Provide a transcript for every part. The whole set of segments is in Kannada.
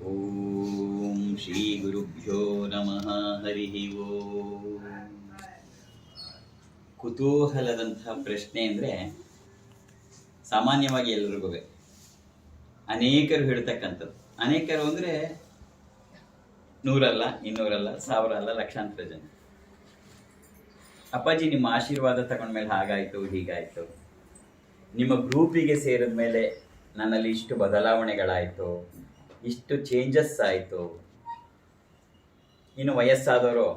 ಓಂ ಶ್ರೀ ಗುರುಭ್ಯೋ ನಮಃ. ಹರಿ ಓಂ. ಕುತೂಹಲದಂತಹ ಪ್ರಶ್ನೆ ಅಂದರೆ ಸಾಮಾನ್ಯವಾಗಿ ಎಲ್ರಿಗೂ ಅನೇಕರು ಹೇಳ್ತಕ್ಕಂಥದ್ದು. ಅನೇಕರು ಅಂದರೆ ನೂರಲ್ಲ, ಇನ್ನೂರಲ್ಲ, ಸಾವಿರ ಅಲ್ಲ, ಲಕ್ಷಾಂತರ ಜನ. ಅಪ್ಪಾಜಿ, ನಿಮ್ಮ ಆಶೀರ್ವಾದ ತಗೊಂಡ್ಮೇಲೆ ಹಾಗಾಯಿತು, ಹೀಗಾಯಿತು, ನಿಮ್ಮ ಗ್ರೂಪಿಗೆ ಸೇರಿದ ಮೇಲೆ ನನ್ನಲ್ಲಿ ಇಷ್ಟು ಬದಲಾವಣೆಗಳಾಯಿತು, ಇಷ್ಟು ಚೇಂಜಸ್ ಆಯಿತು. ಇನ್ನು ವಯಸ್ಸಾದವರು,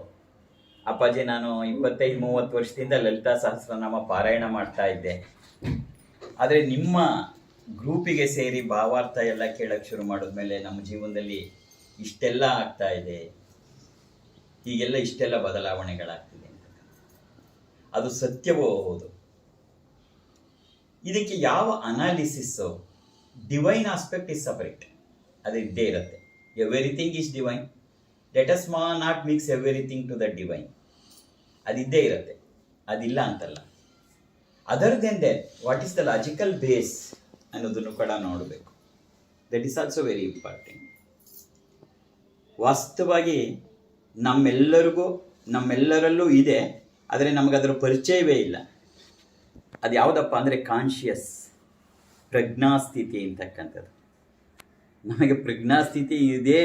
ಅಪ್ಪಾಜಿ ನಾನು 25-30 ವರ್ಷದಿಂದ ಲಲಿತಾ ಸಹಸ್ರನಾಮ ಪಾರಾಯಣ ಮಾಡ್ತಾ ಇದ್ದೆ, ಆದರೆ ನಿಮ್ಮ ಗ್ರೂಪಿಗೆ ಸೇರಿ ಭಾವಾರ್ಥ ಎಲ್ಲ ಕೇಳಕ್ಕೆ ಶುರು ಮಾಡಿದ್ಮೇಲೆ ನಮ್ಮ ಜೀವನದಲ್ಲಿ ಇಷ್ಟೆಲ್ಲ ಆಗ್ತಾ ಇದೆ, ಹೀಗೆಲ್ಲ ಇಷ್ಟೆಲ್ಲ ಬದಲಾವಣೆಗಳಾಗ್ತಿದೆ ಅಂತ. ಅದು ಸತ್ಯವೋ ಹೌದು. ಇದಕ್ಕೆ ಯಾವ analysis? Divine aspect is separate, ಅದು ಇದ್ದೇ ಇರುತ್ತೆ. Everything is divine, let us not mix everything to the divine. ಅದಿದ್ದೇ ಇರುತ್ತೆ, ಅದಿಲ್ಲ ಅಂತಲ್ಲ. Other then what is the logical base ಅನ್ನೋದನ್ನು ಕೂಡ ನೋಡಬೇಕು. That is also very important. ವಾಸ್ತವವಾಗಿ ನಮ್ಮೆಲ್ಲರಲ್ಲೂ ಇದೆ, ಆದರೆ ನಮಗದರ ಪರಿಚಯವೇ ಇಲ್ಲ. ಅದು ಯಾವುದಪ್ಪ ಅಂದರೆ ಕಾನ್ಷಿಯಸ್, ಪ್ರಜ್ಞಾಸ್ಥಿತಿ ಅಂತಕ್ಕಂಥದ್ದು. ನಮಗೆ ಪ್ರಜ್ಞಾಸ್ಥಿತಿ ಇದೆ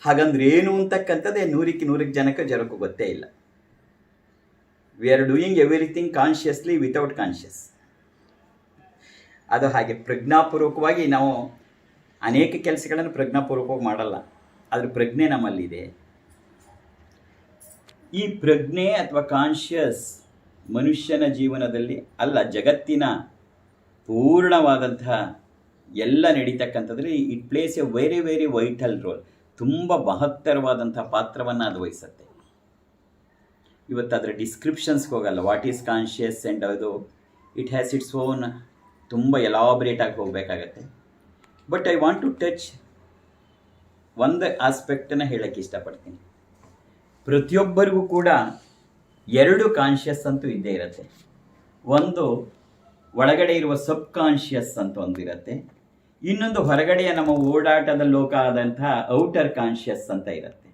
ಹಾಗಂದ್ರೆ ಏನು ಅಂತಕ್ಕಂಥದ್ದೇ 100ಕ್ಕೆ ಜನಕ್ಕೆ ಗೊತ್ತೇ ಇಲ್ಲ. We are doing everything consciously without conscious. ಅದು ಹಾಗೆ ಪ್ರಜ್ಞಾಪೂರ್ವಕವಾಗಿ ನಾವು ಅನೇಕ ಕೆಲಸಗಳನ್ನು ಪ್ರಜ್ಞಾಪೂರ್ವಕವಾಗಿ ಮಾಡಲ್ಲ, ಆದರೆ ಪ್ರಜ್ಞೆ ನಮ್ಮಲ್ಲಿದೆ. ಈ ಪ್ರಜ್ಞೆ ಅಥವಾ ಕಾನ್ಷಿಯಸ್ ಮನುಷ್ಯನ ಜೀವನದಲ್ಲಿ ಅಲ್ಲ, ಜಗತ್ತಿನ ಪೂರ್ಣವಾದಂತಹ ಎಲ್ಲ ನಡೀತಕ್ಕಂಥದ್ರಲ್ಲಿ it plays a very very vital role. ತುಂಬ ಮಹತ್ತರವಾದಂಥ ಪಾತ್ರವನ್ನು ಅದು ವಹಿಸುತ್ತೆ. ಇವತ್ತು ಅದರ ಡಿಸ್ಕ್ರಿಪ್ಷನ್ಸ್ಗೆ ಹೋಗಲ್ಲ. ವಾಟ್ ಈಸ್ ಕಾನ್ಷಿಯಸ್ ಆ್ಯಂಡ್ ಅದು ಇಟ್ ಹ್ಯಾಸ್ ಇಟ್ಸ್ ಓನ್, ತುಂಬ ಎಲಾಬ್ರೇಟಾಗಿ ಹೋಗಬೇಕಾಗತ್ತೆ. But I want to touch ಒಂದು ಆಸ್ಪೆಕ್ಟನ್ನು ಹೇಳೋಕ್ಕೆ ಇಷ್ಟಪಡ್ತೀನಿ. ಪ್ರತಿಯೊಬ್ಬರಿಗೂ ಕೂಡ 2 ಕಾನ್ಷಿಯಸ್ ಅಂತೂ ಇದ್ದೇ ಇರುತ್ತೆ. ಒಂದು ಒಳಗಡೆ ಇರುವ ಸಬ್ ಕಾನ್ಷಿಯಸ್ ಅಂತ ಒಂದಿರುತ್ತೆ, ಇನ್ನೊಂದು ಹೊರಗಡೆಯ ನಮ್ಮ ಓಡಾಟದ ಲೋಕ ಆದಂತಹ ಔಟರ್ ಕಾನ್ಷಿಯಸ್ ಅಂತ ಇರುತ್ತೆ.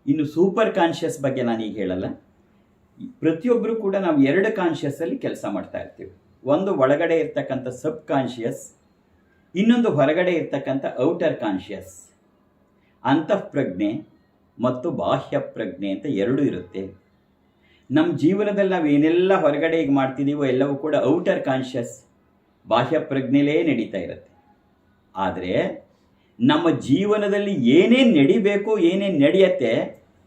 ಇನ್ನು ಸೂಪರ್ ಕಾನ್ಷಿಯಸ್ ಬಗ್ಗೆ ನಾನೀಗ ಹೇಳಲ್ಲ. ಪ್ರತಿಯೊಬ್ಬರು ಕೂಡ ನಾವು 2 ಕಾನ್ಷಿಯಸ್ಸಲ್ಲಿ ಕೆಲಸ ಮಾಡ್ತಾ ಇರ್ತೀವಿ. ಒಂದು ಒಳಗಡೆ ಇರ್ತಕ್ಕಂಥ ಸಬ್ ಕಾನ್ಷಿಯಸ್, ಇನ್ನೊಂದು ಹೊರಗಡೆ ಇರ್ತಕ್ಕಂಥ ಔಟರ್ ಕಾನ್ಷಿಯಸ್. ಅಂತಃಪ್ರಜ್ಞೆ ಮತ್ತು ಬಾಹ್ಯ ಪ್ರಜ್ಞೆ ಅಂತ 2 ಇರುತ್ತೆ. ನಮ್ಮ ಜೀವನದಲ್ಲಿ ನಾವು ಏನೆಲ್ಲ ಹೊರಗಡೆ ಈಗ ಮಾಡ್ತಿದ್ದೀವೋ ಎಲ್ಲವೂ ಕೂಡ ಔಟರ್ ಕಾನ್ಷಿಯಸ್, ಬಾಹ್ಯ ಪ್ರಜ್ಞೆಲೇ ನಡೀತಾ ಇರುತ್ತೆ. ಆದರೆ ನಮ್ಮ ಜೀವನದಲ್ಲಿ ಏನೇನು ನಡಿಬೇಕು, ಏನೇನು ನಡೆಯುತ್ತೆ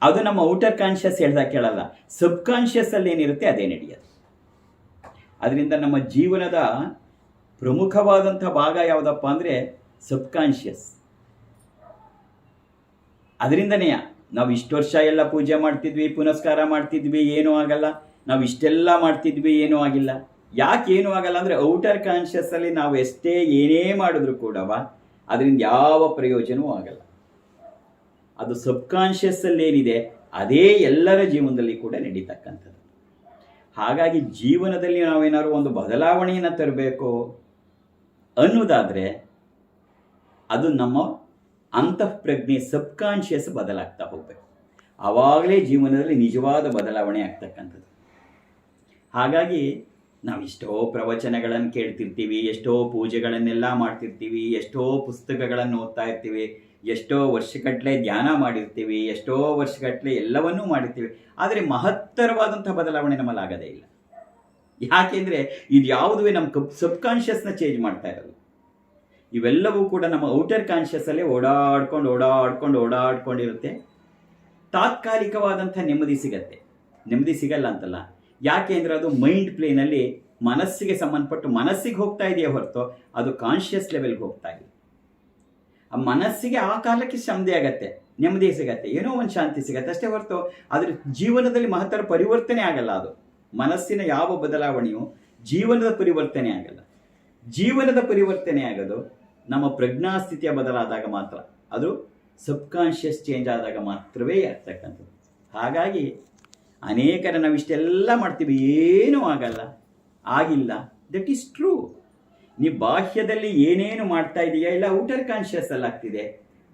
ಅದು ನಮ್ಮ ಔಟರ್ ಕಾನ್ಷಿಯಸ್ ಹೇಳ್ದಾಗ ಕೇಳಲ್ಲ. ಸಬ್ ಕಾನ್ಷಿಯಸ್ಸಲ್ಲಿ ಏನಿರುತ್ತೆ ಅದೇ ನಡೆಯುತ್ತೆ. ಅದರಿಂದ ನಮ್ಮ ಜೀವನದ ಪ್ರಮುಖವಾದಂಥ ಭಾಗ ಯಾವುದಪ್ಪ ಅಂದರೆ ಸಬ್ ಕಾನ್ಷಿಯಸ್. ಅದರಿಂದನೇ ನಾವು ಇಷ್ಟು ವರ್ಷ ಎಲ್ಲ ಪೂಜೆ ಮಾಡ್ತಿದ್ವಿ, ಪುನಸ್ಕಾರ ಮಾಡ್ತಿದ್ವಿ, ಏನೂ ಆಗಲ್ಲ. ನಾವು ಇಷ್ಟೆಲ್ಲ ಮಾಡ್ತಿದ್ವಿ, ಏನೂ ಆಗಿಲ್ಲ. ಯಾಕೆ ಏನೂ ಆಗಲ್ಲ ಅಂದರೆ ಔಟರ್ ಕಾನ್ಷಿಯಸ್ಸಲ್ಲಿ ನಾವು ಎಷ್ಟೇ ಏನೇ ಮಾಡಿದ್ರು ಕೂಡವ ಅದರಿಂದ ಯಾವ ಪ್ರಯೋಜನವೂ ಆಗಲ್ಲ. ಅದು ಸಬ್ ಕಾನ್ಷಿಯಸ್ಸಲ್ಲಿ ಏನಿದೆ ಅದೇ ಎಲ್ಲರ ಜೀವನದಲ್ಲಿ ಕೂಡ ನಡೀತಕ್ಕಂಥದ್ದು. ಹಾಗಾಗಿ ಜೀವನದಲ್ಲಿ ನಾವೇನಾದ್ರು ಒಂದು ಬದಲಾವಣೆಯನ್ನು ತರಬೇಕು ಅನ್ನೋದಾದರೆ ಅದು ನಮ್ಮ ಅಂತಃಪ್ರಜ್ಞೆ ಸಬ್ ಕಾನ್ಷಿಯಸ್ ಬದಲಾಗ್ತಾ ಹೋಗಬೇಕು. ಆವಾಗಲೇ ಜೀವನದಲ್ಲಿ ನಿಜವಾದ ಬದಲಾವಣೆ ಆಗ್ತಕ್ಕಂಥದ್ದು. ಹಾಗಾಗಿ ನಾವು ಎಷ್ಟೋ ಪ್ರವಚನಗಳನ್ನು ಕೇಳ್ತಿರ್ತೀವಿ, ಎಷ್ಟೋ ಪೂಜೆಗಳನ್ನೆಲ್ಲ ಮಾಡ್ತಿರ್ತೀವಿ, ಎಷ್ಟೋ ಪುಸ್ತಕಗಳನ್ನು ಓದ್ತಾ ಇರ್ತೀವಿ, ಎಷ್ಟೋ ವರ್ಷಗಟ್ಟಲೆ ಧ್ಯಾನ ಮಾಡಿರ್ತೀವಿ, ಎಷ್ಟೋ ವರ್ಷಗಟ್ಟಲೆ ಎಲ್ಲವನ್ನೂ ಮಾಡಿರ್ತೀವಿ. ಆದರೆ ಮಹತ್ತರವಾದಂಥ ಬದಲಾವಣೆ ನಮ್ಮಲ್ಲಿ ಆಗೋದೇ ಇಲ್ಲ. ಯಾಕೆಂದರೆ ಇದು ಯಾವುದುವೇ ನಮ್ಮ ಸಬ್ ಕಾನ್ಷಿಯಸ್ನ ಚೇಂಜ್ ಮಾಡ್ತಾ ಇರೋದು. ಇವೆಲ್ಲವೂ ಕೂಡ ನಮ್ಮ ಔಟರ್ ಕಾನ್ಷಿಯಸ್ಸಲ್ಲೇ ಓಡಾಡ್ಕೊಂಡಿರುತ್ತೆ. ತಾತ್ಕಾಲಿಕವಾದಂಥ ನೆಮ್ಮದಿ ಸಿಗತ್ತೆ, ನೆಮ್ಮದಿ ಸಿಗಲ್ಲ ಅಂತಲ್ಲ. ಯಾಕೆ ಅಂದರೆ ಅದು ಮೈಂಡ್ ಪ್ಲೇನಲ್ಲಿ ಮನಸ್ಸಿಗೆ ಸಂಬಂಧಪಟ್ಟು ಮನಸ್ಸಿಗೆ ಹೋಗ್ತಾ ಇದೆಯೇ ಹೊರತು ಅದು ಕಾನ್ಷಿಯಸ್ ಲೆವೆಲ್ಗೆ ಹೋಗ್ತಾ ಇದೆ. ಆ ಮನಸ್ಸಿಗೆ ಆ ಕಾಲಕ್ಕೆ ನೆಮ್ಮದಿ ಆಗತ್ತೆ, ನೆಮ್ಮದಿ ಸಿಗತ್ತೆ, ಏನೋ ಒಂದು ಶಾಂತಿ ಸಿಗತ್ತೆ ಅಷ್ಟೇ ಹೊರತು ಅದ್ರ ಜೀವನದಲ್ಲಿ ಮಹತ್ತರ ಪರಿವರ್ತನೆ ಆಗಲ್ಲ. ಅದು ಮನಸ್ಸಿನ ಯಾವ ಬದಲಾವಣೆಯೂ ಜೀವನದ ಪರಿವರ್ತನೆ ಆಗಲ್ಲ. ಜೀವನದ ಪರಿವರ್ತನೆ ಆಗೋದು ನಮ್ಮ ಪ್ರಜ್ಞಾಸ್ಥಿತಿಯ ಬದಲಾದಾಗ ಮಾತ್ರ, ಅದು ಸಬ್ ಕಾನ್ಷಿಯಸ್ ಚೇಂಜ್ ಆದಾಗ ಮಾತ್ರವೇ ಆಗ್ತಕ್ಕಂಥದ್ದು. ಹಾಗಾಗಿ ಅನೇಕರ ನಾವು ಇಷ್ಟೆಲ್ಲ ಮಾಡ್ತೀವಿ, ಏನೂ ಆಗಲ್ಲ, ಆಗಿಲ್ಲ. That is true. ನೀವು ಬಾಹ್ಯದಲ್ಲಿ ಏನೇನು ಮಾಡ್ತಾ ಇದೆಯಾ ಇಲ್ಲ ಔಟರ್ ಕಾನ್ಷಿಯಸ್ ಅಲ್ಲಿ ಆಗ್ತಿದೆ.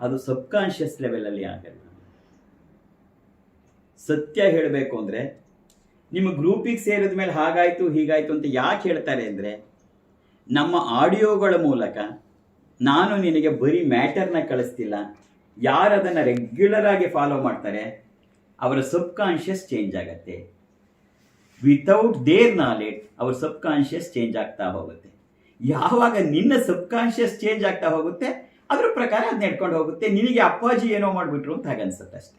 ಅದು ಸಬ್ಕಾನ್ಷಿಯಸ್ ಲೆವೆಲಲ್ಲಿ ಆಗಲ್ಲ. ಸತ್ಯ ಹೇಳಬೇಕು ಅಂದರೆ ನಿಮ್ಮ ಗ್ರೂಪಿಗೆ ಸೇರಿದ ಮೇಲೆ ಹಾಗಾಯಿತು ಹೀಗಾಯಿತು ಅಂತ ಯಾಕೆ ಹೇಳ್ತಾರೆ ಅಂದರೆ, ನಮ್ಮ ಆಡಿಯೋಗಳ ಮೂಲಕ ನಾನು ನಿನಗೆ ಬರೀ ಮ್ಯಾಟರ್ನ ಕಳಿಸ್ತಿಲ್ಲ, ಯಾರು ಅದನ್ನು ರೆಗ್ಯುಲರ್ ಆಗಿ ಫಾಲೋ ಮಾಡ್ತಾರೆ ಅವರ ಸಬ್ಕಾನ್ಷಿಯಸ್ ಚೇಂಜ್ ಆಗತ್ತೆ. ವಿತೌಟ್ ದೇರ್ ನಾಲೆಡ್ಜ್ ಅವರ ಸಬ್ಕಾನ್ಷಿಯಸ್ ಚೇಂಜ್ ಆಗ್ತಾ ಹೋಗುತ್ತೆ. ಯಾವಾಗ ನಿನ್ನ ಸಬ್ಕಾನ್ಷಿಯಸ್ ಚೇಂಜ್ ಆಗ್ತಾ ಹೋಗುತ್ತೆ ಅದ್ರ ಪ್ರಕಾರ ಅದು ನಡ್ಕೊಂಡು ಹೋಗುತ್ತೆ. ನಿನಗೆ ಅಪ್ಪಾಜಿ ಏನೋ ಮಾಡಿಬಿಟ್ರು ಅಂತ ಹಾಗನ್ಸುತ್ತೆ ಅಷ್ಟೆ.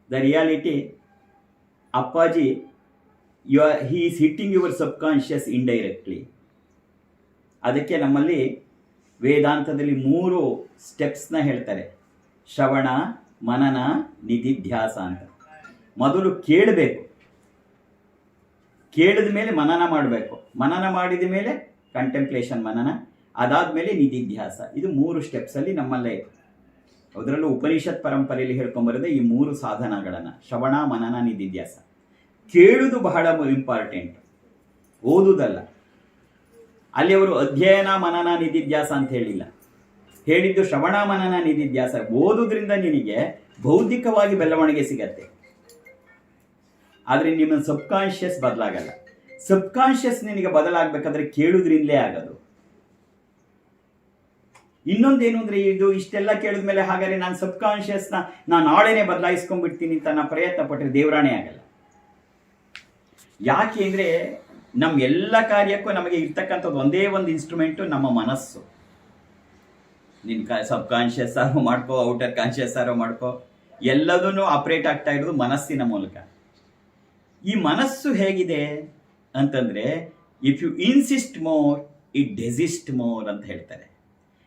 ದ ರಿಯಾಲಿಟಿ, ಅಪ್ಪಾಜಿ he is hitting your subconscious indirectly. ಅದಕ್ಕೆ ನಮ್ಮಲ್ಲಿ ವೇದಾಂತದಲ್ಲಿ 3 ಸ್ಟೆಪ್ಸ್ನ ಹೇಳ್ತಾರೆ, ಶ್ರವಣ, ಮನನ, ನಿಧಿಧ್ಯಾಸ ಅಂತ. ಮೊದಲು ಕೇಳಬೇಕು, ಕೇಳಿದ ಮೇಲೆ ಮನನ ಮಾಡಬೇಕು, ಮನನ ಮಾಡಿದ ಮೇಲೆ ಕಂಟೆಂಪ್ಲೇಷನ್ ಮನನ, ಅದಾದಮೇಲೆ ನಿಧಿಧ್ಯಾಸ. ಇದು 3 ಸ್ಟೆಪ್ಸಲ್ಲಿ ನಮ್ಮಲ್ಲೇ ಇದೆ. ಅದರಲ್ಲೂ ಉಪನಿಷತ್ ಪರಂಪರೆಯಲ್ಲಿ ಹೇಳ್ಕೊಂಬರೋದೇ ಈ 3 ಸಾಧನಗಳನ್ನು, ಶ್ರವಣ, ಮನನ, ನಿಧಿಧ್ಯಾಸ. ಕೇಳುವುದು ಬಹಳ ಇಂಪಾರ್ಟೆಂಟ್, ಓದುವುದಲ್ಲ. ಅಲ್ಲಿ ಅವರು ಅಧ್ಯಯನ, ಮನನ, ನಿಧಿಧ್ಯಾಸ ಅಂತ ಹೇಳಿಲ್ಲ, ಹೇಳಿದ್ದು ಶ್ರವಣ, ಮನನ, ನಿಧಿಧ್ಯಾಸ. ಓದುವುದರಿಂದ ನಿನಗೆ ಬೌದ್ಧಿಕವಾಗಿ ಬೆಳವಣಿಗೆ ಸಿಗತ್ತೆ, ಆದರೆ ನಿಮ್ಮ ಸಬ್ಕಾನ್ಷಿಯಸ್ ಬದಲಾಗಲ್ಲ. ಸಬ್ಕಾನ್ಷಿಯಸ್ ನಿನಗೆ ಬದಲಾಗಬೇಕಾದ್ರೆ ಕೇಳುವುದರಿಂದಲೇ ಆಗೋದು. ಇನ್ನೊಂದೇನು ಅಂದರೆ, ಇದು ಇಷ್ಟೆಲ್ಲ ಕೇಳಿದ ಮೇಲೆ ಹಾಗಾದ್ರೆ ನಾನು ಸಬ್ಕಾನ್ಷಿಯಸ್ನ ನಾನು ನಾಳೆನೇ ಬದಲಾಯಿಸ್ಕೊಂಡ್ಬಿಡ್ತೀನಿ ಅಂತ ನಾನು ಪ್ರಯತ್ನ ಪಟ್ಟರೆ ದೇವರಾಣೆ ಆಗಲ್ಲ. ಯಾಕೆ ಅಂದರೆ ನಮ್ಮ ಎಲ್ಲ ಕಾರ್ಯಕ್ಕೂ ನಮಗೆ ಇರ್ತಕ್ಕಂಥದ್ದು ಒಂದೇ ಒಂದು ಇನ್ಸ್ಟ್ರೂಮೆಂಟು, ನಮ್ಮ ಮನಸ್ಸು. ನಿನ್ನ ಸಬ್ಕಾನ್ಷಿಯಸ್ ಆರೋ ಮಾಡ್ಕೋ, ಔಟರ್ ಕಾನ್ಷಿಯಸ್ ಆರೋ ಮಾಡ್ಕೋ, ಎಲ್ಲದೂ ಆಪ್ರೇಟ್ ಆಗ್ತಾ ಇರೋದು ಮನಸ್ಸಿನ ಮೂಲಕ. ಈ ಮನಸ್ಸು ಹೇಗಿದೆ ಅಂತಂದರೆ, if you insist more it desist more ಅಂತ ಹೇಳ್ತಾರೆ.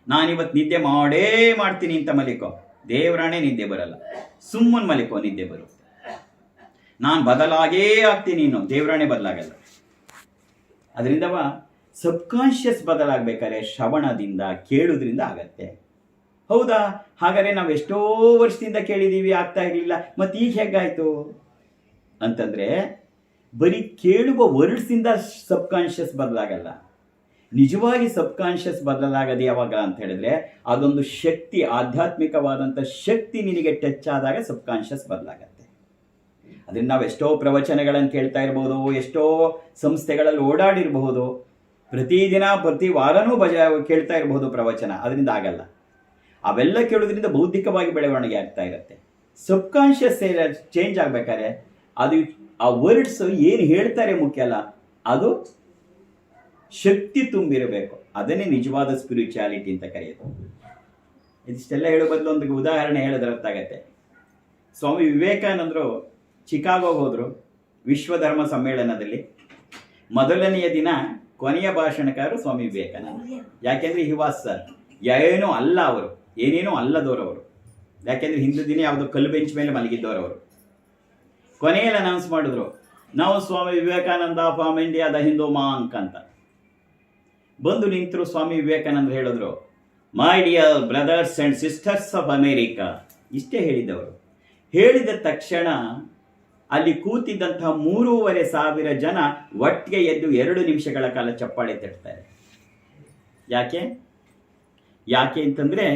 ನಾನಿವತ್ತು ನಿದ್ದೆ ಮಾಡೇ ಮಾಡ್ತೀನಿ ಅಂತ ಮಲಿಕೋ, ದೇವರಾಣೆ ನಿದ್ದೆ ಬರಲ್ಲ. ಸುಮ್ಮನೆ ಮಲಿಕೋ, ನಿದ್ದೆ ಬರುತ್ತೆ. ನಾನು ಬದಲಾಗೇ ಆಗ್ತೀನಿ, ಇನ್ನು ದೇವರಾಣೆ ಬದಲಾಗಲ್ಲ. ಅದರಿಂದವ ಸಬ್ಕಾನ್ಷಿಯಸ್ ಬದಲಾಗಬೇಕಾದ್ರೆ ಶ್ರವಣದಿಂದ, ಕೇಳುವುದರಿಂದ ಆಗತ್ತೆ. ಹೌದಾ? ಹಾಗಾದರೆ ನಾವು ಎಷ್ಟೋ ವರ್ಷದಿಂದ ಕೇಳಿದ್ದೀವಿ, ಆಗ್ತಾ ಇರಲಿಲ್ಲ, ಮತ್ತು ಈಗ ಹೇಗಾಯಿತು ಅಂತಂದರೆ, ಬರೀ ಕೇಳುವ ವರ್ಡ್ಸಿಂದ ಸಬ್ಕಾನ್ಷಿಯಸ್ ಬದಲಾಗಲ್ಲ. ನಿಜವಾಗಿ ಸಬ್ಕಾನ್ಷಿಯಸ್ ಬದಲಾಗದೆ ಯಾವಾಗ ಅಂತ ಹೇಳಿದ್ರೆ, ಅದೊಂದು ಶಕ್ತಿ, ಆಧ್ಯಾತ್ಮಿಕವಾದಂಥ ಶಕ್ತಿ ನಿನಗೆ ಟಚ್ ಆದಾಗ ಸಬ್ಕಾನ್ಷಿಯಸ್ ಬದಲಾಗತ್ತೆ. ಅದರಿಂದ ನಾವು ಎಷ್ಟೋ ಪ್ರವಚನಗಳನ್ನು ಕೇಳ್ತಾ ಇರ್ಬೋದು, ಎಷ್ಟೋ ಸಂಸ್ಥೆಗಳಲ್ಲಿ ಓಡಾಡಿರಬಹುದು, ಪ್ರತಿದಿನ ಪ್ರತಿ ವಾರನೂ ಕೇಳ್ತಾ ಇರಬಹುದು ಪ್ರವಚನ, ಅದರಿಂದ ಆಗಲ್ಲ. ಅವೆಲ್ಲ ಕೇಳೋದ್ರಿಂದ ಬೌದ್ಧಿಕವಾಗಿ ಬೆಳವಣಿಗೆ ಆಗ್ತಾ ಇರುತ್ತೆ. ಸಬ್ಕಾನ್ಷಿಯಸ್ ಚೇಂಜ್ ಆಗಬೇಕಾದ್ರೆ ಅದು ಆ ವರ್ಡ್ಸ್ ಏನು ಹೇಳ್ತಾರೆ ಮುಖ್ಯ ಅಲ್ಲ, ಅದು ಶಕ್ತಿ ತುಂಬಿರಬೇಕು. ಅದನ್ನೇ ನಿಜವಾದ ಸ್ಪಿರಿಚುಯಾಲಿಟಿ ಅಂತ ಕರೆಯೋದು. ಇದಿಷ್ಟೆಲ್ಲ ಹೇಳೋ ಬದಲು ಒಂದು ಉದಾಹರಣೆ ಹೇಳಿದ್ರೆ ಅರ್ಥಾಗತ್ತೆ. ಸ್ವಾಮಿ ವಿವೇಕಾನಂದರು ಚಿಕಾಗೋಗೆ ಹೋದರು ವಿಶ್ವಧರ್ಮ ಸಮ್ಮೇಳನದಲ್ಲಿ. ಮೊದಲನೆಯ ದಿನ ಕೊನೆಯ ಭಾಷಣಕಾರರು ಸ್ವಾಮಿ ವಿವೇಕಾನಂದ. ಯಾಕೆಂದರೆ ಹಿ ವಾಸ್ ಸರ್, ಏನೂ ಅಲ್ಲ ಅವರು, ಏನೇನೂ ಅಲ್ಲದವರವರು. ಯಾಕೆಂದರೆ ಹಿಂದೂ ದಿನ ಯಾವುದೋ ಕಲ್ಲು ಬೆಂಚ್ ಮೇಲೆ ಮಲಗಿದ್ದವರವರು. ಕೊನೆಯಲ್ಲಿ ಅನೌನ್ಸ್ ಮಾಡಿದ್ರು, ನಾವು Swami Vivekananda from India the Hindu monk ಅಂತ. ಬಂದು ನಿಂತರು ಸ್ವಾಮಿ ವಿವೇಕಾನಂದರು ಹೇಳಿದ್ರು, my dear brothers and sisters of America. ಇಷ್ಟೇ ಹೇಳಿದವರು. ಹೇಳಿದ ತಕ್ಷಣ ಅಲ್ಲಿ ಕೂತಿದ್ದಂತಹ 3,500 ಜನ ಒಟ್ಟಿಗೆ ಎದ್ದು 2 ನಿಮಿಷಗಳ ಕಾಲ ಚಪ್ಪಾಳೆ ತಟ್ತಾರೆ. ಯಾಕೆ ಅಂತಂದರೆ,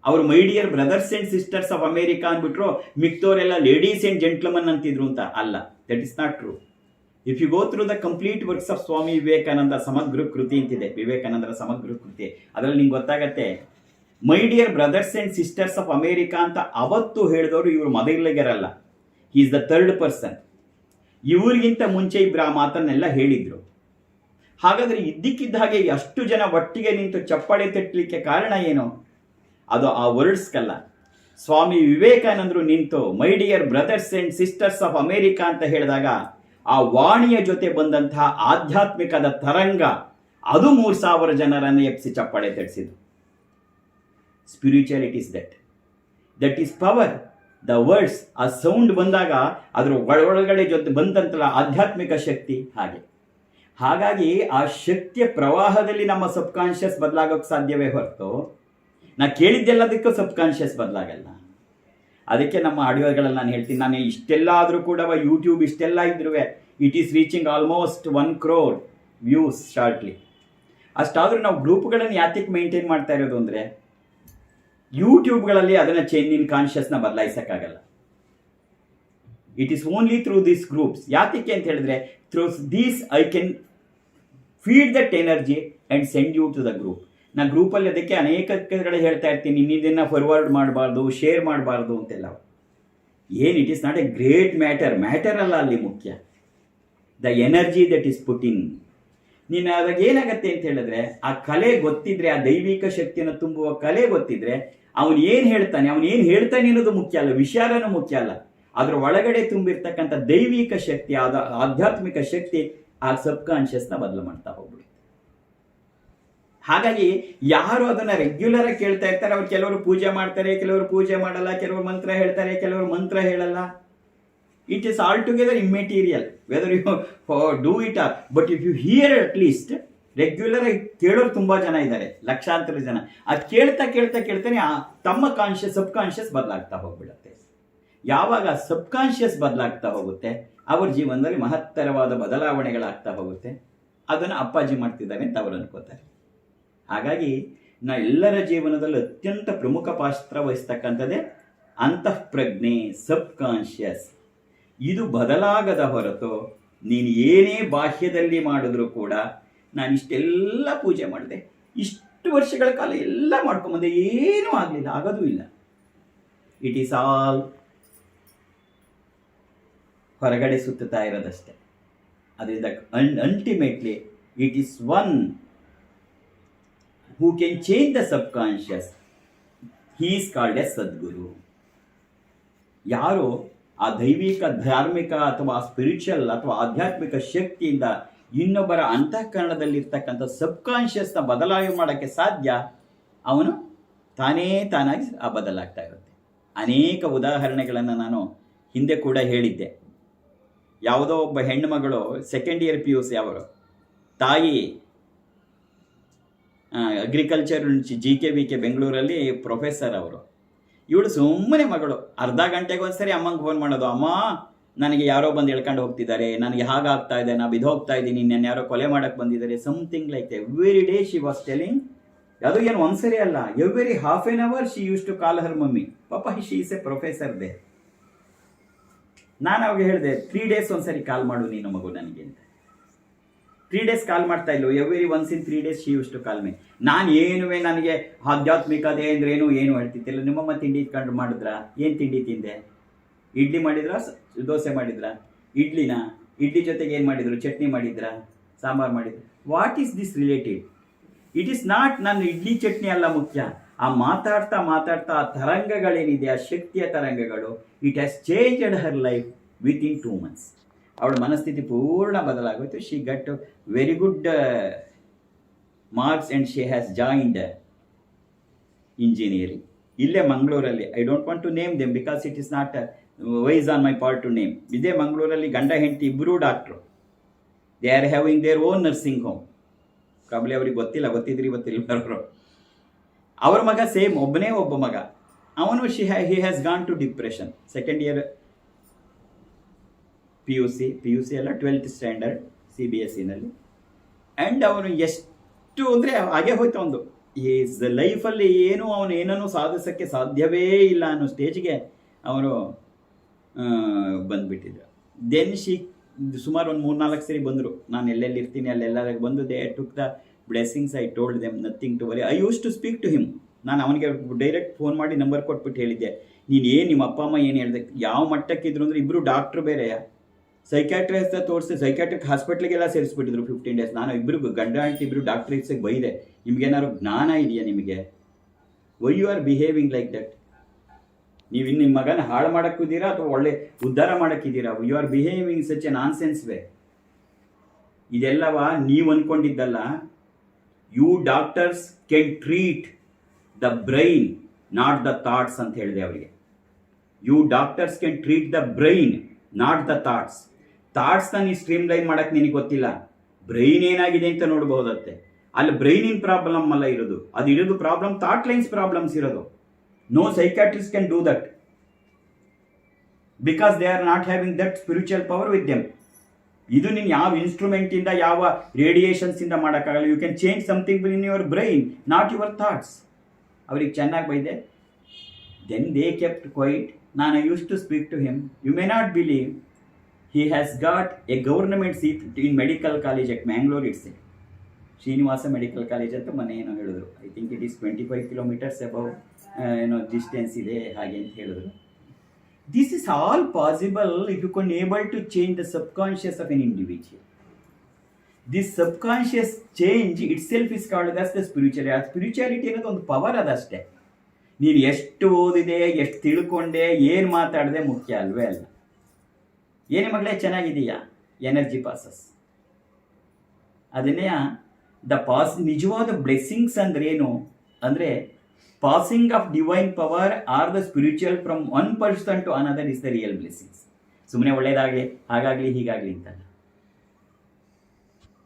ಅವರು my dear brothers and sisters of America ಅಂದ್ಬಿಟ್ರು, ಮಿಕ್ತವರೆಲ್ಲ ಲೇಡೀಸ್ ಆ್ಯಂಡ್ ಜೆಂಟ್ಲ್ಮನ್ ಅಂತಿದ್ರು ಅಂತ. ಅಲ್ಲ, that is not true. If you go through the complete works of Swami Vivekananda ಸಮಗ್ರ ಕೃತಿ ಅಂತಿದೆ, ವಿವೇಕಾನಂದರ ಸಮಗ್ರ ಕೃತಿ, ಅದರಲ್ಲಿ ನಿಂಗೆ ಗೊತ್ತಾಗತ್ತೆ, my dear brothers and sisters of America ಅಂತ ಅವತ್ತು ಹೇಳಿದವರು ಇವರು ಮೊದಲಿಗರಲ್ಲ. He is the 3rd person. ಇವ್ರಿಗಿಂತ ಮುಂಚೆ ಇಬ್ಬರು ಆ ಮಾತನ್ನೆಲ್ಲ ಹೇಳಿದ್ರು. ಹಾಗಾದರೆ ಇದ್ದಕ್ಕಿದ್ದ ಹಾಗೆ ಅಷ್ಟು ಜನ ಒಟ್ಟಿಗೆ ನಿಂತು ಚಪ್ಪಾಳೆ ತಟ್ಟಲಿಕ್ಕೆ ಕಾರಣ ಏನು? ಅದು ಆ ವರ್ಡ್ಸ್ಗಲ್ಲ. ಸ್ವಾಮಿ ವಿವೇಕಾನಂದರು ನಿಂತು ಮೈ dear brothers and sisters of America ಅಂತ ಹೇಳಿದಾಗ ಆ ವಾಣಿಯ ಜೊತೆ ಬಂದಂತಹ ಆಧ್ಯಾತ್ಮಿಕದ ತರಂಗ, ಅದು 3,000 ಜನರನ್ನು ಎಪ್ಪಿಸಿ ಚಪ್ಪಾಳೆ ತಟ್ಟಿಸಿದ್ರು. Spirituality is that is power. The words, ಆ ಸೌಂಡ್ ಬಂದಾಗ ಅದರ ಒಳಗಡೆ ಜೊತೆ ಬಂದಂತಲ್ಲ ಆಧ್ಯಾತ್ಮಿಕ ಶಕ್ತಿ. ಹಾಗಾಗಿ ಆ ಶಕ್ತಿಯ ಪ್ರವಾಹದಲ್ಲಿ ನಮ್ಮ ಸಬ್ಕಾನ್ಷಿಯಸ್ ಬದಲಾಗೋಕ್ಕೆ ಸಾಧ್ಯವೇ ಹೊರತು ನಾ ಕೇಳಿದ್ದೆಲ್ಲದಕ್ಕೂ ಸಬ್ಕಾನ್ಷಿಯಸ್ ಬದಲಾಗಲ್ಲ. ಅದಕ್ಕೆ ನಮ್ಮ ಆಡಿಯೋಗಳಲ್ಲಿ ನಾನು ಹೇಳ್ತೀನಿ, ನಾನು ಇಷ್ಟೆಲ್ಲ ಆದರೂ ಕೂಡ ಯೂಟ್ಯೂಬ್ ಇಷ್ಟೆಲ್ಲ ಇದ್ರೂ it is reaching almost 1 crore views shortly. ಅಷ್ಟಾದರೂ ನಾವು ಗ್ರೂಪ್ಗಳನ್ನು ಯಾತಕ್ಕೆ ಮೇಂಟೈನ್ ಮಾಡ್ತಾ ಇರೋದು ಅಂದರೆ, ಯೂಟ್ಯೂಬ್ಗಳಲ್ಲಿ ಅದನ್ನು ಚೇಂಜ್ ಇನ್ ಕಾನ್ಷಿಯಸ್ನ ಬದಲಾಯಿಸೋಕ್ಕಾಗಲ್ಲ. It is only through these groups. ಯಾತಕ್ಕೆ ಅಂತ ಹೇಳಿದ್ರೆ through these I can feed that energy and send you to the group. ನಾನು ಗ್ರೂಪಲ್ಲಿ ಅದಕ್ಕೆ ಅನೇಕ ಕಡೆ ಹೇಳ್ತಾ ಇರ್ತೀನಿ, ಇನ್ನಿದನ್ನು ಫಾರ್ವರ್ಡ್ ಮಾಡಬಾರ್ದು, ಶೇರ್ ಮಾಡಬಾರ್ದು ಅಂತೆಲ್ಲ. ಏನು, it is not A great matter ಅಲ್ಲ ಅಲ್ಲಿ ಮುಖ್ಯ, ದ ಎನರ್ಜಿ ದಟ್ ಈಸ್ ಪುಟ್ ಇನ್. ನೀನು ಅವಾಗ ಏನಾಗತ್ತೆ ಅಂತ ಹೇಳಿದ್ರೆ, ಆ ಕಲೆ ಗೊತ್ತಿದ್ರೆ, ಆ ದೈವಿಕ ಶಕ್ತಿಯನ್ನು ತುಂಬುವ ಕಲೆ ಗೊತ್ತಿದ್ರೆ, ಅವನು ಏನು ಹೇಳ್ತಾನೆ ಅನ್ನೋದು ಮುಖ್ಯ ಅಲ್ಲ, ವಿಚಾರನೂ ಮುಖ್ಯ ಅಲ್ಲ. ಅದರ ಒಳಗಡೆ ತುಂಬಿರ್ತಕ್ಕಂಥ ದೈವಿಕ ಶಕ್ತಿ, ಆಧ್ಯಾತ್ಮಿಕ ಶಕ್ತಿ ಆ ಸಬ್ ಕಾನ್ಷಿಯಸ್ನ ಬದಲು ಮಾಡ್ತಾ ಹೋಗ್ಬಿಡುತ್ತೆ. ಹಾಗಾಗಿ ಯಾರು ಅದನ್ನ ರೆಗ್ಯುಲರ್ ಆಗಿ ಕೇಳ್ತಾ ಇರ್ತಾರೆ, ಅವ್ರು ಕೆಲವರು ಪೂಜೆ ಮಾಡ್ತಾರೆ, ಕೆಲವರು ಪೂಜೆ ಮಾಡಲ್ಲ, ಕೆಲವರು ಮಂತ್ರ ಹೇಳ್ತಾರೆ, ಕೆಲವರು ಮಂತ್ರ ಹೇಳಲ್ಲ. It is all together immaterial whether you do it or. But if you hear at least, regular ಆಗಿ ಕೇಳೋರು ತುಂಬಾ ಜನ ಇದ್ದಾರೆ, ಲಕ್ಷಾಂತರ ಜನ. ಅದು ಕೇಳ್ತಾನೆ ತಮ್ಮ ಸಬ್ ಕಾನ್ಷಿಯಸ್ ಬದಲಾಗ್ತಾ ಹೋಗ್ಬಿಡುತ್ತೆ. ಯಾವಾಗ ಸಬ್ ಕಾನ್ಷಿಯಸ್ ಬದಲಾಗ್ತಾ ಹೋಗುತ್ತೆ, ಅವ್ರ ಜೀವನದಲ್ಲಿ ಮಹತ್ತರವಾದ ಬದಲಾವಣೆಗಳಾಗ್ತಾ ಹೋಗುತ್ತೆ. ಅದನ್ನು ಅಪ್ಪಾಜಿ ಮಾಡ್ತಿದ್ದಾರೆ ಅಂತ ಅವರು ಅನ್ಕೋತಾರೆ. ಹಾಗಾಗಿ ಎಲ್ಲರ ಜೀವನದಲ್ಲಿ ಅತ್ಯಂತ ಪ್ರಮುಖ ಪಾತ್ರ ವಹಿಸ್ತಕ್ಕಂಥದ್ದೇ ಅಂತಃಪ್ರಜ್ಞೆ, ಸಬ್ ಕಾನ್ಷಿಯಸ್. ಇದು ಬದಲಾಗದ ಹೊರತು ನೀನು ಏನೇ ಬಾಹ್ಯದಲ್ಲಿ ಮಾಡಿದ್ರೂ ಕೂಡ, ನಾನು ಇಷ್ಟೆಲ್ಲ ಪೂಜೆ ಮಾಡಿದೆ, ಇಷ್ಟು ವರ್ಷಗಳ ಕಾಲ ಎಲ್ಲ ಮಾಡ್ಕೊಂಬಂದೆ, ಏನೂ ಆಗಲಿಲ್ಲ, ಆಗೋದೂ ಇಲ್ಲ. ಇಟ್ ಈಸ್ ಆಲ್ ಹೊರಗಡೆ ಸುತ್ತುತ್ತಾ ಇರೋದಷ್ಟೇ. ಅದರಿಂದ ultimately it is one who can change the subconscious. He is called as ಸದ್ಗುರು. ಯಾರು ಆ ದೈವಿಕ, ಧಾರ್ಮಿಕ ಅಥವಾ ಸ್ಪಿರಿಚುವಲ್ ಅಥವಾ ಆಧ್ಯಾತ್ಮಿಕ ಶಕ್ತಿಯಿಂದ ಇನ್ನೊಬ್ಬರ ಅಂತಃಕರಣದಲ್ಲಿರ್ತಕ್ಕಂಥ ಸಬ್ ಕಾನ್ಷಿಯಸ್ನ ಬದಲಾವಣೆ ಮಾಡೋಕ್ಕೆ ಸಾಧ್ಯ, ಅವನು ತಾನಾಗಿ ಬದಲಾಗ್ತಾ ಇರುತ್ತೆ. ಅನೇಕ ಉದಾಹರಣೆಗಳನ್ನು ನಾನು ಹಿಂದೆ ಕೂಡ ಹೇಳಿದ್ದೆ. ಯಾವುದೋ ಒಬ್ಬ ಹೆಣ್ಣುಮಗಳು ಸೆಕೆಂಡ್ ಇಯರ್ PUC, ಅವರು ತಾಯಿ ಅಗ್ರಿಕಲ್ಚರ್ GKVK ಬೆಂಗಳೂರಲ್ಲಿ ಪ್ರೊಫೆಸರ್ ಅವರು. ಇವಳು ಸುಮ್ಮನೆ ಮಗಳು ಅರ್ಧ ಗಂಟೆಗೆ ಒಂದ್ಸರಿ ಅಮ್ಮಂಗೆ ಫೋನ್ ಮಾಡೋದು, ಅಮ್ಮ ನನಗೆ ಯಾರೋ ಬಂದು ಎಳ್ಕೊಂಡು ಹೋಗ್ತಿದ್ದಾರೆ, ನನಗೆ ಹಾಗಾಗ್ತಾ ಇದೆ, ನಾ ಬಿದ್ದೋಗ್ತಾ ಇದ್ದೀನಿ, ನನ್ನ ಯಾರೋ ಕೊಲೆ ಮಾಡಕ್ಕೆ ಬಂದಿದ್ದಾರೆ, something like every day she was telling. ಅದು ಏನು ಒಂದ್ಸರಿ ಅಲ್ಲ, every half an hour she use to call her mummy. ಪಾಪ she is a professor they. ನಾನು ಅವಾಗ ಹೇಳಿದೆ, 3 days ಒಂದ್ಸರಿ ಕಾಲ್ ಮಾಡು ನೀನು ಮಗು ನನಗೆ ಅಂತ. 3 days ಕಾಲ್ ಮಾಡ್ತಾ ಇಲ್ಲೋ, every once in 3 days she use to call me. ನಾನು ನನಗೆ ಆಧ್ಯಾತ್ಮಿಕತೆ ಅಂದ್ರೆ ಏನು ಹೇಳ್ತಿದ್ದಿಲ್ಲ. ನಿಮ್ಮಮ್ಮ ತಿಂಡಿ ಇಟ್ಕೊಂಡು ಮಾಡಿದ್ರಾ? ಏನು ತಿಂಡಿ ತಿಂದೆ? ಇಡ್ಲಿ ಮಾಡಿದ್ರಾ, ದೋಸೆ ಮಾಡಿದ್ರಾ? ಇಡ್ಲಿ ಜೊತೆಗೆ ಏನು ಮಾಡಿದ್ರು? ಚಟ್ನಿ ಮಾಡಿದ್ರಾ, ಸಾಂಬಾರು ಮಾಡಿದ್ರು? What is this related? It is not ನನ್ನ ಇಡ್ಲಿ ಚಟ್ನಿ ಅಲ್ಲ ಮುಖ್ಯ. ಆ ಮಾತಾಡ್ತಾ ಆ ತರಂಗಗಳೇನಿದೆ, ಆ ಶಕ್ತಿಯ ತರಂಗಗಳು, it has changed her life within 2 months. ಅವಳ ಮನಸ್ಥಿತಿ ಪೂರ್ಣ ಬದಲಾಗೋಯ್ತು. She got very good marks and she has joined engineering ಇಲ್ಲೇ ಮಂಗಳೂರಲ್ಲಿ. I don't want to name them because it is not wise on my part to name. ಇದೇ ಮಂಗಳೂರಲ್ಲಿ ಗಂಡ ಹೆಂಡತಿ ಇಬ್ಬರೂ doctor. They are having their own nursing home. Probably ಅವ್ರಿಗೆ ಗೊತ್ತಿದ್ರಿ ಬರೋರು. ಅವ್ರ ಮಗ ಸೇಮ್, ಒಬ್ಬ ಮಗ. ಅವನು he has gone to depression. Second year PUC ಅಲ್ಲ, 12th standard CBSEನಲ್ಲಿ. ಆ್ಯಂಡ್ ಅವನು ಎಷ್ಟು ಅಂದರೆ ಹಾಗೆ ಹೋಯ್ತು ಒಂದು ಈಸ್ ಲೈಫಲ್ಲಿ ಅವನು ಏನನ್ನೂ ಸಾಧಿಸೋಕ್ಕೆ ಸಾಧ್ಯವೇ ಇಲ್ಲ ಅನ್ನೋ ಸ್ಟೇಜ್ಗೆ ಅವನು ಬಂದುಬಿಟ್ಟಿದ್ರು. ದೆನ್ ಸುಮಾರು ಒಂದು 3-4 ಸರಿ ಬಂದರು. ನಾನು ಎಲ್ಲೆಲ್ಲಿ ಇರ್ತೀನಿ ಅಲ್ಲೆಲ್ಲ ಬಂದು they took the blessings. I told them nothing to worry. I use to speak to him. ನಾನು ಅವನಿಗೆ ಡೈರೆಕ್ಟ್ ಫೋನ್ ಮಾಡಿ ನಂಬರ್ ಕೊಟ್ಬಿಟ್ಟು ಹೇಳಿದ್ದೆ, ನಿಮ್ಮ ಅಪ್ಪ ಅಮ್ಮ ಏನು ಹೇಳಿದೆ, ಯಾವ ಮಟ್ಟಕ್ಕಿದ್ರು ಅಂದರೆ ಇಬ್ಬರು ಡಾಕ್ಟ್ರು ಬೇರೆಯಾ, ಸೈಕ್ಯಾಟ್ರಿಸ್ಟ್ ತೋರಿಸಿ ಸೈಕ್ಯಾಟ್ರಿಕ್ ಹಾಸ್ಪಿಟ್ಲಿಗೆಲ್ಲ ಸೇರಿಸ್ಬಿಟ್ಟಿದ್ರು 15 days. ನಾನು ಗಂಡ ಹೆಂಡತಿ ಇಬ್ಬರು ಡಾಕ್ಟ್ರಿಕ್ಸಿಗೆ ಬೈದೆ, ನಿಮಗೇನಾದ್ರು ಜ್ಞಾನ ಇದೆಯಾ ನಿಮಗೆ? Why you are behaving like that? ನೀವು ನಿಮ್ಮ ಮಗನ ಹಾಳು ಮಾಡೋಕ್ಕಿದ್ದೀರಾ ಅಥವಾ ಒಳ್ಳೆ ಉದ್ಧಾರ ಮಾಡೋಕ್ಕಿದ್ದೀರಾ? You are behaving such a nonsense way. ಇದೆಲ್ಲವ ನೀವು ಅಂದ್ಕೊಂಡಿದ್ದಲ್ಲ. You doctors can treat the brain, not the thoughts ಅಂತ ಹೇಳಿದೆ ಅವರಿಗೆ. You doctors can treat the brain, not the thoughts. ಥಾಟ್ಸ್ನ ನೀವು ಸ್ಟ್ರೀಮ್ ಲೈನ್ ಮಾಡೋಕ್ಕೆ ನಿನಗೆ ಗೊತ್ತಿಲ್ಲ. ಬ್ರೈನ್ ಏನಾಗಿದೆ ಅಂತ ನೋಡ್ಬಹುದತ್ತೆ. ಅಲ್ಲಿ ಬ್ರೈನಿನ ಪ್ರಾಬ್ಲಮ್ ಅಲ್ಲ ಇರೋದು, ಅದು ಇರೋದು ಪ್ರಾಬ್ಲಮ್ ಥಾಟ್ ಲೈನ್ಸ್ ಪ್ರಾಬ್ಲಮ್ಸ್ ಇರೋದು. No psychiatrist can do that because they are not having that spiritual power with them. ಇದು ನೀನು ಯಾವ ಇನ್ಸ್ಟ್ರೂಮೆಂಟಿಂದ, ಯಾವ ರೇಡಿಯೇಷನ್ಸಿಂದ ಮಾಡೋಕ್ಕಾಗಲ್ಲ. You can change something in your brain, not your thoughts. ಅವ್ರಿಗೆ ಚೆನ್ನಾಗಿ ಬೈದೆ. Then they kept quiet. Nana used to speak to him. You may not believe, he has got a government seat in medical college at Mangalore itself. Srinivasa medical college ಅಂತ ಮೊನ್ನೆ ಏನೋ ಹೇಳಿದ್ರು. I think it is 25 kilometres above distance ಇದೆ ಹಾಗೆ ಅಂತ ಹೇಳಿದ್ರು. This is all possible if you can able to change the subconscious of an individual. This subconscious change itself is called thus the spiritual. ಆ ಸ್ಪಿರಿಚುವಾಲಿಟಿ ಅನ್ನೋದು ಒಂದು ಪವರ್ ಅದಷ್ಟೇ. ನೀನು ಎಷ್ಟು ಓದಿದೆ, ಎಷ್ಟು ತಿಳ್ಕೊಂಡೆ, ಏನು ಮಾತಾಡಿದೆ ಮುಖ್ಯ ಅಲ್ವೇ ಅಲ್ಲ. ಏನೇ ಮಗಳೇ ಚೆನ್ನಾಗಿದೆಯಾ, ಎನರ್ಜಿ ಪಾಸಸ್. ಅದನ್ನೇ ನಿಜವಾದ ಬ್ಲೆಸ್ಸಿಂಗ್ಸ್ ಅಂದ್ರೆ ಏನು ಅಂದರೆ passing of divine power or the spiritual from one person to another is the real blessings. ಸುಮ್ಮನೆ ಒಳ್ಳೇದಾಗಲಿ, ಹಾಗಾಗಲಿ, ಹೀಗಾಗಲಿ ಅಂತಲ್ಲ.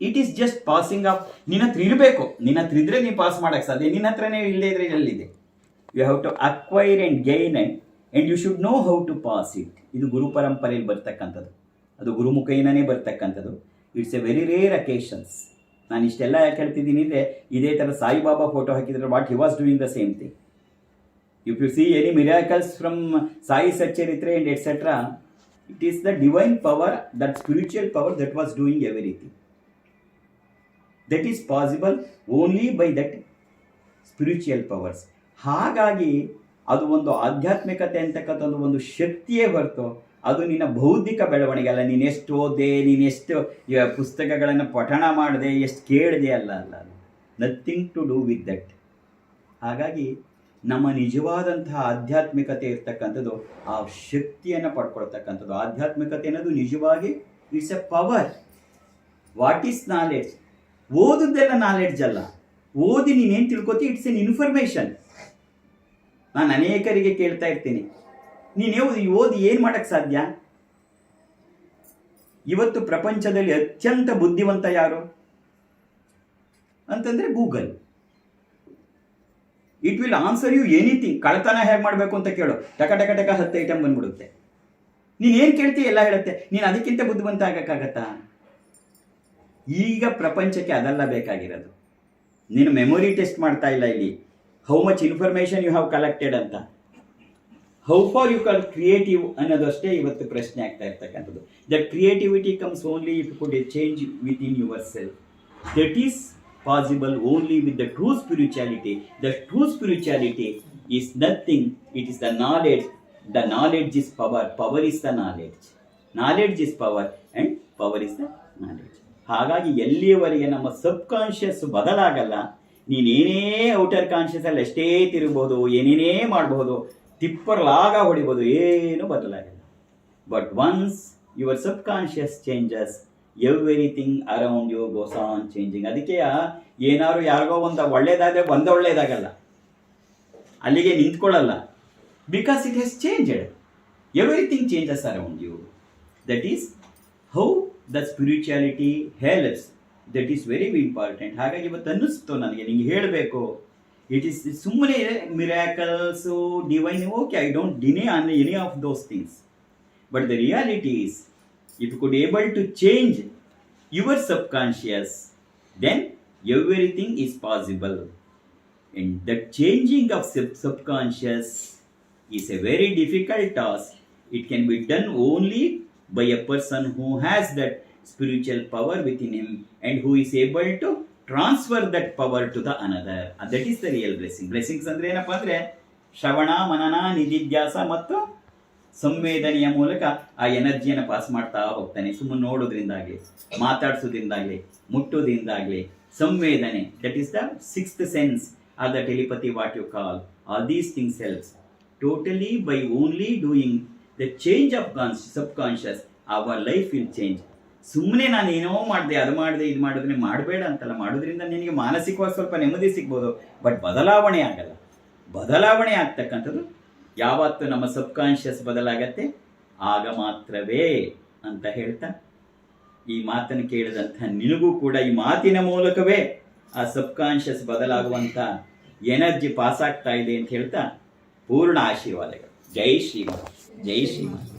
It is just passing of. ನಿನ್ನ ಹತ್ರ ಇರಬೇಕು, ನಿನ್ನ ಹತ್ರ ಇದ್ರೆ ನೀವು ಪಾಸ್ ಮಾಡೋಕ್ಕೆ ಸಾಧ್ಯ. ನಿನ್ನ ಹತ್ರನೇ ಇಲ್ಲದೇ ಇದ್ರೆ ಎಲ್ಲಿದೆ? You have to acquire and gain and you should know how to pass it. ಇದು ಗುರು ಪರಂಪರೆಯಲ್ಲಿ ಬರ್ತಕ್ಕಂಥದ್ದು, ಅದು ಗುರುಮುಖೇನನೇ ಬರ್ತಕ್ಕಂಥದ್ದು. It's a very rare occasions. ನಾನು ಇಷ್ಟೆಲ್ಲ ಯಾಕೆ ಹೇಳ್ತಿದ್ದೀನಿ ಅಂದರೆ, ಇದೇ ಥರ ಸಾಯಿಬಾಬಾ ಫೋಟೋ ಹಾಕಿದ್ರೆ what he was doing the same thing. If you see any miracles from Sai Satcharitra and et cetera, it is the divine power, that spiritual power that was doing everything. That is possible only by that spiritual powers. ಹಾಗಾಗಿ ಅದು ಒಂದು ಆಧ್ಯಾತ್ಮಿಕತೆ ಅಂತಕ್ಕಂಥ ಒಂದು ಶಕ್ತಿಯೇ ಹೊರತು ಅದು ನಿನ್ನ ಬೌದ್ಧಿಕ ಬೆಳವಣಿಗೆ ಅಲ್ಲ. ನೀನು ಎಷ್ಟು ಓದೆ, ನೀನು ಎಷ್ಟು ಪುಸ್ತಕಗಳನ್ನು ಪಠಣ ಮಾಡಿದೆ, ಎಷ್ಟು ಕೇಳಿದೆ ಅಲ್ಲ. Nothing to do with that. ಹಾಗಾಗಿ ನಮ್ಮ ನಿಜವಾದಂತಹ ಆಧ್ಯಾತ್ಮಿಕತೆ ಇರ್ತಕ್ಕಂಥದ್ದು ಆ ಶಕ್ತಿಯನ್ನು ಪಡ್ಕೊಳ್ತಕ್ಕಂಥದ್ದು. ಆಧ್ಯಾತ್ಮಿಕತೆ ಅನ್ನೋದು ನಿಜವಾಗಿ it's a power. What is knowledge? ಓದುದೆಲ್ಲ ನಾಲೆಡ್ಜ್ ಅಲ್ಲ. ಓದಿ ನೀನೇನು ತಿಳ್ಕೊತಿ, ಇಟ್ಸ್ ಎನ್ ಇನ್ಫಾರ್ಮೇಷನ್. ನಾನು ಅನೇಕರಿಗೆ ಕೇಳ್ತಾ ಇರ್ತೀನಿ, ನೀನು ಓದಿ ಏನು ಮಾಡೋಕ್ಕೆ ಸಾಧ್ಯ? ಇವತ್ತು ಪ್ರಪಂಚದಲ್ಲಿ ಅತ್ಯಂತ ಬುದ್ಧಿವಂತ ಯಾರು ಅಂತಂದರೆ Google. It will answer you anything. ಕಳ್ತನ ಹೇಗೆ ಮಾಡಬೇಕು ಅಂತ ಕೇಳು, ಟಕ ಟಕ ಟಕ 10 ಐಟಮ್ ಬಂದ್ಬಿಡುತ್ತೆ. ನೀನೇನು ಕೇಳ್ತೀಯ ಎಲ್ಲ ಹೇಳುತ್ತೆ. ನೀನು ಅದಕ್ಕಿಂತ ಬುದ್ಧಿವಂತ ಆಗಕ್ಕಾಗತ್ತಾ? ಈಗ ಪ್ರಪಂಚಕ್ಕೆ ಅದೆಲ್ಲ ಬೇಕಾಗಿರೋದು. ನೀನು ಮೆಮೊರಿ ಟೆಸ್ಟ್ ಮಾಡ್ತಾ ಇಲ್ಲ ಇಲ್ಲಿ, how much information you have collected ಅಂತ. How far you call creative ಅನ್ನೋದು ಅಷ್ಟೇ ಇವತ್ತು ಪ್ರಶ್ನೆ ಆಗ್ತಾ ಇರ್ತಕ್ಕಂಥದ್ದು. That creativity comes only if you could a change within yourself. That is possible only with the true spirituality. The true spirituality is nothing, it is the knowledge. The knowledge is power, power is the knowledge. Knowledge is power and power is the knowledge. ಹಾಗಾಗಿ ಎಲ್ಲಿಯವರೆಗೆ ನಮ್ಮ ಸಬ್ ಕಾನ್ಷಿಯಸ್ ಬದಲಾಗಲ್ಲ, ನೀನೇನೇ ಔಟರ್ ಕಾನ್ಷಿಯಸಲ್ಲಿ ಎಷ್ಟೇ ತಿರುಗ್ಬೋದು, ಏನೇನೇ ಮಾಡಬಹುದು, ತಿಪ್ಪರ್ಲಾಗ ಹೊಡಿಬೋದು, ಏನೂ ಬದಲಾಗಲ್ಲ. But once your subconscious changes, everything around you goes on changing. ಅದಕ್ಕೆ ಏನಾದ್ರು ಯಾರಿಗೋ ಒಂದು ಒಳ್ಳೇದಾದರೆ ಒಳ್ಳೇದಾಗಲ್ಲ, ಅಲ್ಲಿಗೆ ನಿಂತ್ಕೊಳ್ಳಲ್ಲ. Because it has changed. Everything changes around you. That is how the spirituality helps. That is very important. ಹಾಗಾಗಿ ಇವತ್ತು ಅನ್ನಿಸ್ತು ನನಗೆ ನಿಂಗೆ ಹೇಳಬೇಕು. ಇಟ್ ಈಸ್ ಸುಮ್ಮನೆ miracles, divine, okay, I don't deny on any of those things. But the reality is, if you could able to change your subconscious, then everything is possible. And the changing of subconscious is a very difficult task. It can be done only by a person who has that spiritual power within him and who is able to transfer that power to the another. And that is the real blessing. Blessings ಅಂದ್ರೆ ಏನಪ್ಪ ಅಂದರೆ ಶ್ರವಣ, ಮನನ, ನಿಧಿಧ್ಯಾಸ ಮತ್ತು ಸಂವೇದನೆಯ ಮೂಲಕ ಆ ಎನರ್ಜಿಯನ್ನು ಪಾಸ್ ಮಾಡ್ತಾ ಹೋಗ್ತಾನೆ. ಸುಮ್ಮನೆ ನೋಡೋದ್ರಿಂದಾಗಲಿ, ಮಾತಾಡ್ಸೋದ್ರಿಂದಾಗಲಿ, ಮುಟ್ಟೋದ್ರಿಂದಾಗಲಿ, ಸಂವೇದನೆ, that is the 6th sense or the telepathy what you call. All these things helps. Totally by only doing the change of subconscious, our life will change. ಸುಮ್ಮನೆ ನಾನು ಏನೋ ಮಾಡಿದೆ, ಅದು ಮಾಡಿದೆ, ಇದು ಮಾಡಿದ್ರೆ ಮಾಡಬೇಡ ಅಂತಲ್ಲ. ಮಾಡೋದ್ರಿಂದ ನಿನಗೆ ಮಾನಸಿಕವಾಗಿ ಸ್ವಲ್ಪ ನೆಮ್ಮದಿ ಸಿಗ್ಬೋದು, ಬಟ್ ಬದಲಾವಣೆ ಆಗಲ್ಲ. ಬದಲಾವಣೆ ಆಗ್ತಕ್ಕಂಥದ್ದು ಯಾವತ್ತು ನಮ್ಮ ಸಬ್ಕಾನ್ಷಿಯಸ್ ಬದಲಾಗತ್ತೆ ಆಗ ಮಾತ್ರವೇ ಅಂತ ಹೇಳ್ತಾ, ಈ ಮಾತನ್ನು ಕೇಳಿದಂಥ ನಿನಗೂ ಕೂಡ ಈ ಮಾತಿನ ಮೂಲಕವೇ ಆ ಸಬ್ಕಾನ್ಷಿಯಸ್ ಬದಲಾಗುವಂಥ ಎನರ್ಜಿ ಪಾಸ್ ಆಗ್ತಾ ಇದೆ ಅಂತ ಹೇಳ್ತಾ ಪೂರ್ಣ ಆಶೀರ್ವಾದಗಳು. ಜೈ ಶ್ರೀಮನ್, ಜೈ ಶ್ರೀಮನ್.